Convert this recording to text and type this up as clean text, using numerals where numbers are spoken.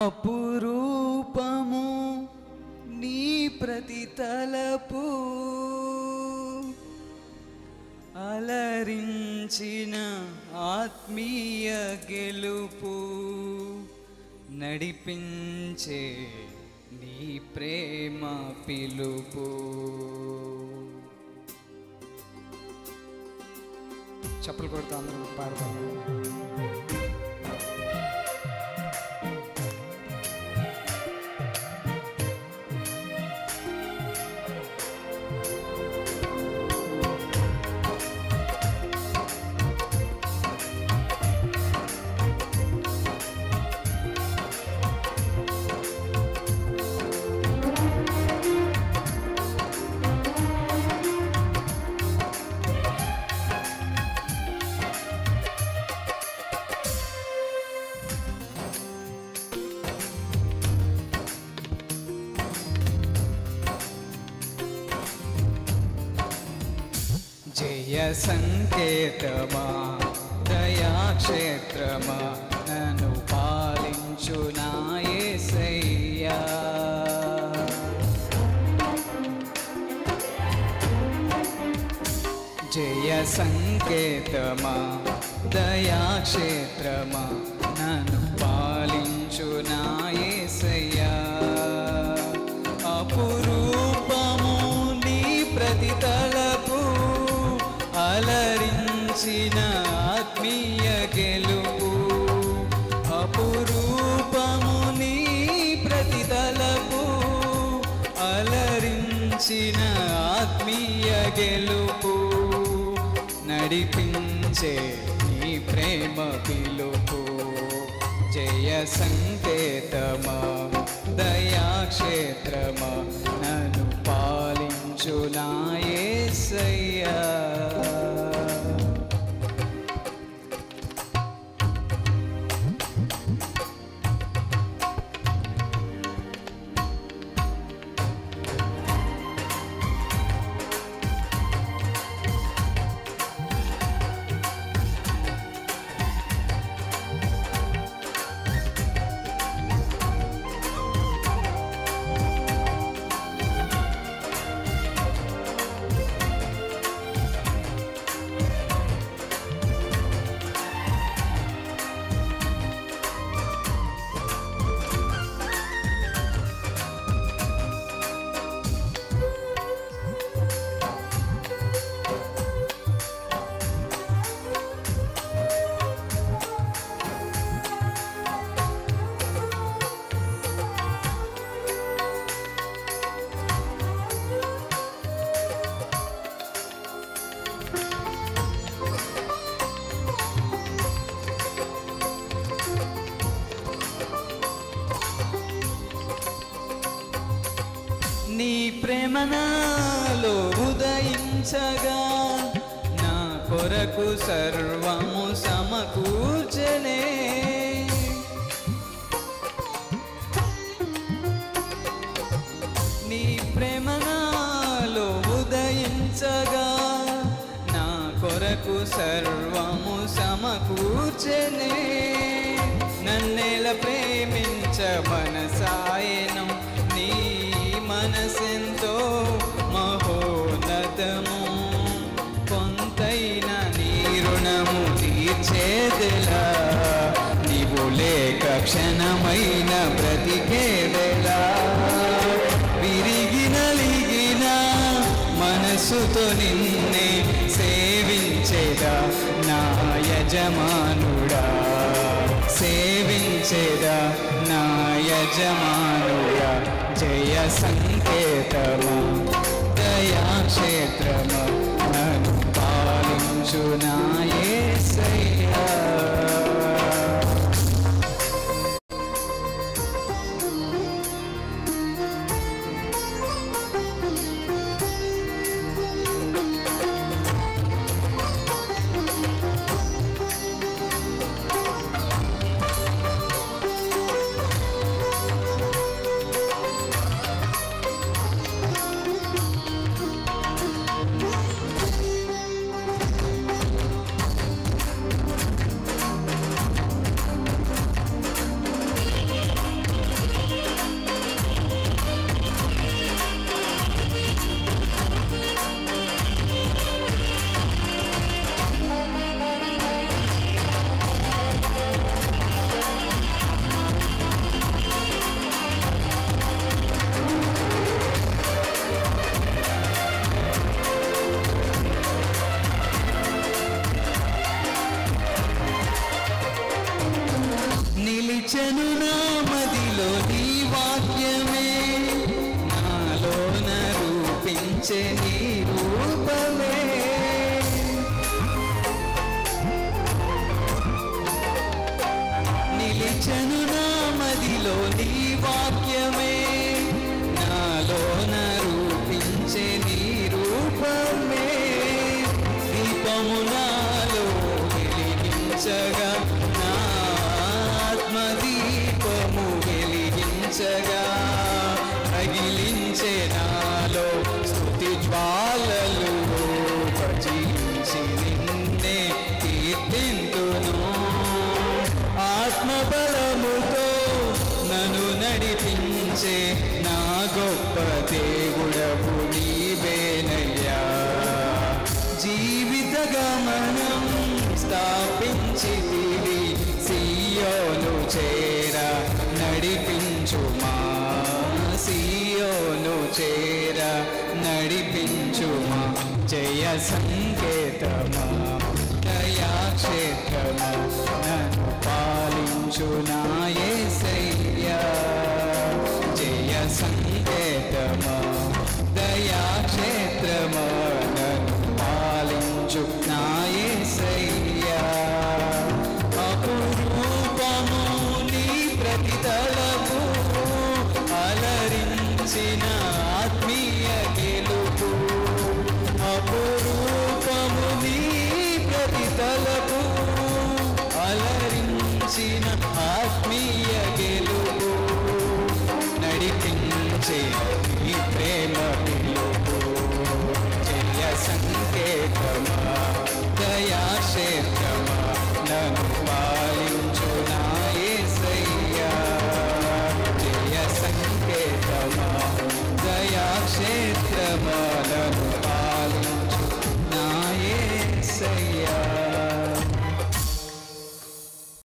అపురూపము నీ ప్రతి తలపు అలరించిన ఆత్మీయ గెలుపు నడిపించే నీ ప్రేమ పిలుపు. చప్పలు కొడుతూ అందరూ పాడతారు. జయ సంకేతమా దయాక్షేత్రమా నన్ను పాలించు నా యేసయ్యా. జయ సంకేతమా దయాక్షేత్రమా నన్ను పాలించు నా యేసయ్యా. అపురూపము నీ ప్రతి తలపు అలరించిన ఆత్మీయ గెలుపు. అపురూపము నీ ప్రతి తలపు అలరించిన ఆత్మీయ గెలుపు నడిపించే నీ ప్రేమ పిలుపు. జయ సంకేతమా దయాక్షేత్రమా నన్ను పాలించు నా యేసయ్యా. నీ ప్రేమ నాలో ఉదయించగా నా కొరకు సర్వము సమకూర్చనే. నీ ప్రేమ నాలో ఉదయించగా నా కొరకు సర్వము సమకూర్చనే. నన్నెల ప్రేమించ మనసాయనం నీ మనసెంతో మహోన్నతము. కొంతైన నీ రుణము తీర్చేదెలా నీవు లేక క్షణమైన బ్రతికేదెలా. విరిగి నలిగిన మనసుతో నిన్నే సేవించేదా నా యజమానుడా. సేవించేదా నా యజమానుడా. జయ సంకేతమా దయాక్షేత్రమా నన్ను పాలించు నా యేసయ్యా. నడిపించే నీ రూపమే నిలిచెను నా మదిలో నీ వాక్యమే నాలోన రూపించే నీ రూపమే దీపము నాలో వెలిగించగా నా ఆత్మదీపము వెలిగించగా రగిలించే నాలో స్తుతి జ్వాలలు భజించి నిన్నే కీర్తింతును ఆత్మబలముతో నన్ను నడిపించే నా గొప్ప దేవుడవు నీవేనయ్యా జీవిత గమనం స్థాపించితివి సియోను చేర నడిపించుమా సియోను చేర నడిపించుమా జయ సంకేతమా దయాక్షేత్రమా నన్ను పాలించు నా యేసయ్యా జయ సంకేతమా దయాక్షేత్రమా నన్ను పాలించు నా యేసయ్యా అపురూపము నీ ప్రతితలపు అలరించిన ఆత్మీయ గెలుపు అపురూపము నీ ప్రతితలపు అలరించిన ఆత్మీయ గెలుపు నడిపించే నీ ప్రేమ పిలుపు జయ సంకేతమా దయాక్షేత్రమా నన్ను పాలించు నా యేసయ్యా జయ సంకేతమా దయాక్షేత్రమా